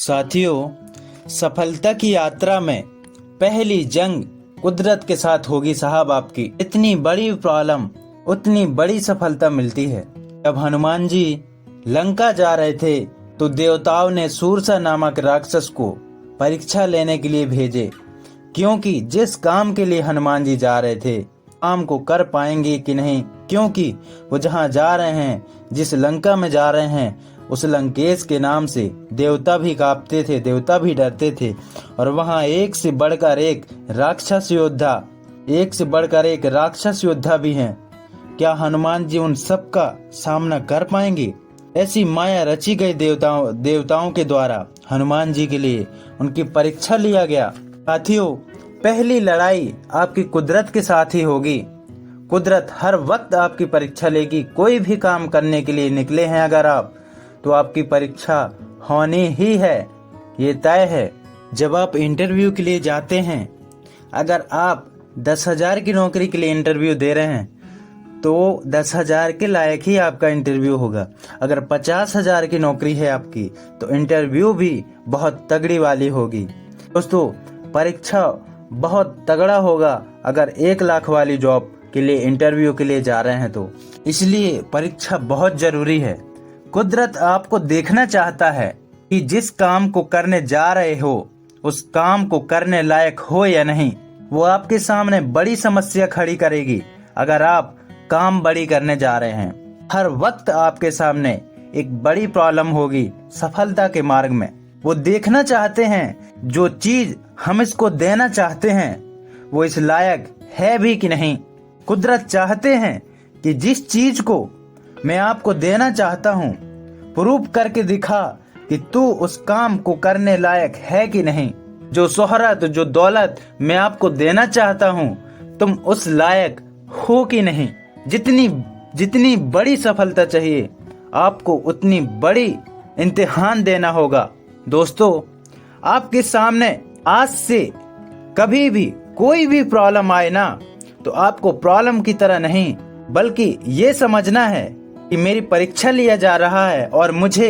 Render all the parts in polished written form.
साथियों, सफलता की यात्रा में पहली जंग कुदरत के साथ होगी साहब आपकी। इतनी बड़ी प्रॉब्लम उतनी बड़ी सफलता मिलती है। जब हनुमान जी लंका जा रहे थे तो देवताओं ने सूरसा नामक राक्षस को परीक्षा लेने के लिए भेजे, क्योंकि जिस काम के लिए हनुमान जी जा रहे थे काम को कर पाएंगे कि नहीं, क्योंकि वो जहाँ जा रहे हैं, जिस लंका में जा रहे हैं, उस लंकेश के नाम से देवता भी कांपते थे, देवता भी डरते थे। और वहाँ एक से बढ़कर एक राक्षस योद्धा भी हैं। क्या हनुमान जी उन सब का सामना कर पाएंगे? ऐसी माया रची गई देवताओं के द्वारा हनुमान जी के लिए उनकी परीक्षा लिया गया। साथियों, पहली लड़ाई आपकी कुदरत के साथ ही होगी। कुदरत हर वक्त आपकी परीक्षा लेगी। कोई भी काम करने के लिए निकले हैं अगर आप, तो आपकी परीक्षा होनी ही है, ये तय है। जब आप इंटरव्यू के लिए जाते हैं, अगर आप 10,000 की नौकरी के लिए इंटरव्यू दे रहे हैं तो 10,000 के लायक ही आपका इंटरव्यू होगा। अगर 50,000 की नौकरी है आपकी तो इंटरव्यू भी बहुत तगड़ी वाली होगी। दोस्तों, परीक्षा बहुत तगड़ा होगा अगर 1 लाख वाली जॉब के लिए इंटरव्यू के लिए जा रहे हैं तो। इसलिए परीक्षा बहुत जरूरी है। कुदरत आपको देखना चाहता है कि जिस काम को करने जा रहे हो उस काम को करने लायक हो या नहीं। वो आपके सामने बड़ी समस्या खड़ी करेगी अगर आप काम बड़ी करने जा रहे हैं। हर वक्त आपके सामने एक बड़ी प्रॉब्लम होगी सफलता के मार्ग में। वो देखना चाहते हैं जो चीज हम इसको देना चाहते हैं वो इस लायक है भी कि नहीं। कुदरत चाहते हैं कि जिस चीज को मैं आपको देना चाहता हूँ, प्रूव करके दिखा कि तू उस काम को करने लायक है कि नहीं। जो शोहरत, जो दौलत मैं आपको देना चाहता हूँ, तुम उस लायक हो कि नहीं। जितनी बड़ी सफलता चाहिए आपको उतनी बड़ी इम्तिहान देना होगा। दोस्तों, आपके सामने आज से कभी भी कोई भी प्रॉब्लम आए ना, तो आपको प्रॉब्लम की तरह नहीं बल्कि ये समझना है कि मेरी परीक्षा लिया जा रहा है और मुझे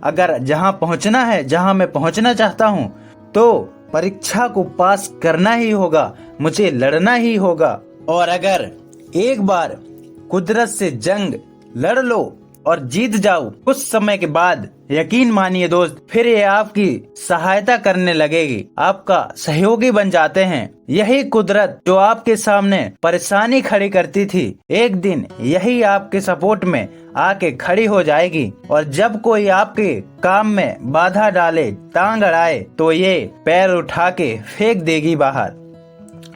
अगर जहां पहुंचना है, जहां मैं पहुंचना चाहता हूं, तो परीक्षा को पास करना ही होगा, मुझे लड़ना ही होगा। और अगर एक बार कुदरत से जंग लड़ लो और जीत जाओ, कुछ समय के बाद यकीन मानिए दोस्त, फिर ये आपकी सहायता करने लगेगी, आपका सहयोगी बन जाते हैं। यही कुदरत जो आपके सामने परेशानी खड़ी करती थी, एक दिन यही आपके सपोर्ट में आके खड़ी हो जाएगी। और जब कोई आपके काम में बाधा डाले, टांग अड़ाए, तो ये पैर उठा के फेंक देगी बाहर।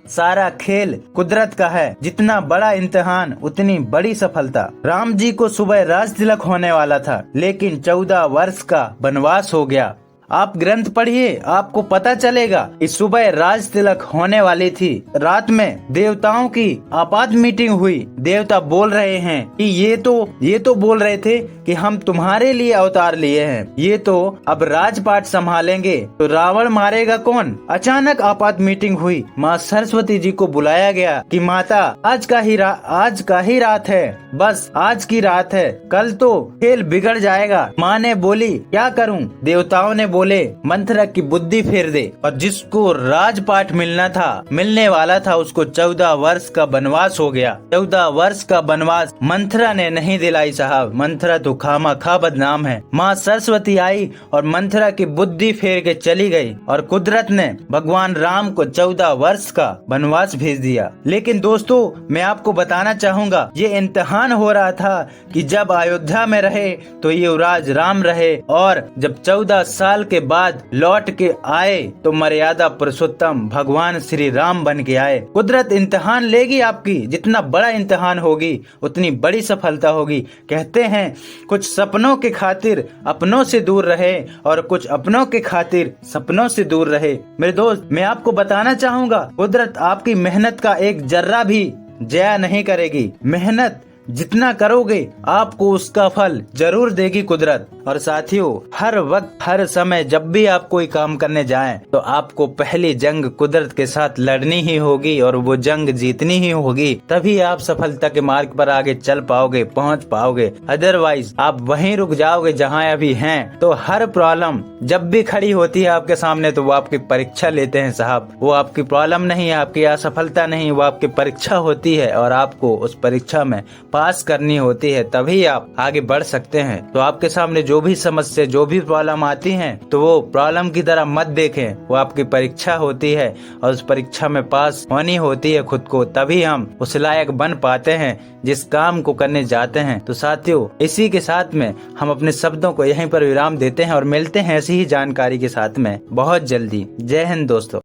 सारा खेल कुदरत का है। जितना बड़ा इम्तिहान उतनी बड़ी सफलता। राम जी को सुबह राज तिलक होने वाला था, लेकिन 14 वर्ष का वनवास हो गया। आप ग्रंथ पढ़िए, आपको पता चलेगा कि सुबह राज तिलक होने वाली थी। रात में देवताओं की आपात मीटिंग हुई। देवता बोल रहे हैं कि ये तो बोल रहे थे कि हम तुम्हारे लिए अवतार लिए हैं, ये तो अब राजपाट संभालेंगे, तो रावण मारेगा कौन। अचानक आपात मीटिंग हुई। माँ सरस्वती जी को बुलाया गया कि माता, आज का ही रात है, बस आज की रात है, कल तो खेल बिगड़ जाएगा। माँ ने बोली, क्या करूँ? देवताओं ने बोले, मंथरा की बुद्धि फेर दे। और जिसको राजपाट मिलने वाला था उसको 14 वर्ष का वनवास हो गया। 14 वर्ष का वनवास मंथरा ने नहीं दिलाई साहब। मंथरा तो खामा बदनाम है। माँ सरस्वती आई और मंथरा की बुद्धि फेर के चली गई और कुदरत ने भगवान राम को 14 वर्ष का वनवास भेज दिया। लेकिन दोस्तों, मैं आपको बताना चाहूँगा, ये इम्तिहान हो रहा था कि जब अयोध्या में रहे तो युवराज राम रहे, और जब 14 साल के बाद लौट के आए तो मर्यादा पुरुषोत्तम भगवान श्री राम बन के आए। कुदरत इम्तिहान लेगी आपकी। जितना बड़ा इम्तिहान होगी उतनी बड़ी सफलता होगी। कहते हैं कुछ सपनों के खातिर अपनों से दूर रहे और कुछ अपनों के खातिर सपनों से दूर रहे। मेरे दोस्त, मैं आपको बताना चाहूँगा, कुदरत आपकी मेहनत का एक जर्रा भी जया नहीं करेगी। मेहनत जितना करोगे आपको उसका फल जरूर देगी कुदरत। और साथियों, हर वक्त हर समय जब भी आप कोई काम करने जाएं तो आपको पहली जंग कुदरत के साथ लड़नी ही होगी और वो जंग जीतनी ही होगी, तभी आप सफलता के मार्ग पर आगे चल पाओगे, पहुंच पाओगे। अदरवाइज आप वहीं रुक जाओगे जहां अभी हैं। तो हर प्रॉब्लम जब भी खड़ी होती है आपके सामने तो वो आपकी परीक्षा लेते हैं साहब। वो आपकी प्रॉब्लम नहीं है, आपकी असफलता नहीं, वो आपकी परीक्षा होती है और आपको उस परीक्षा में पास करनी होती है, तभी आप आगे बढ़ सकते हैं। तो आपके सामने जो भी समस्या, जो भी प्रॉब्लम आती हैं तो वो प्रॉब्लम की तरह मत देखें, वो आपकी परीक्षा होती है और उस परीक्षा में पास होनी होती है खुद को, तभी हम उस लायक बन पाते हैं जिस काम को करने जाते हैं। तो साथियों, इसी के साथ में हम अपने शब्दों को यहीं पर विराम देते हैं और मिलते हैं ऐसी ही जानकारी के साथ में बहुत जल्दी। जय हिंद दोस्तों।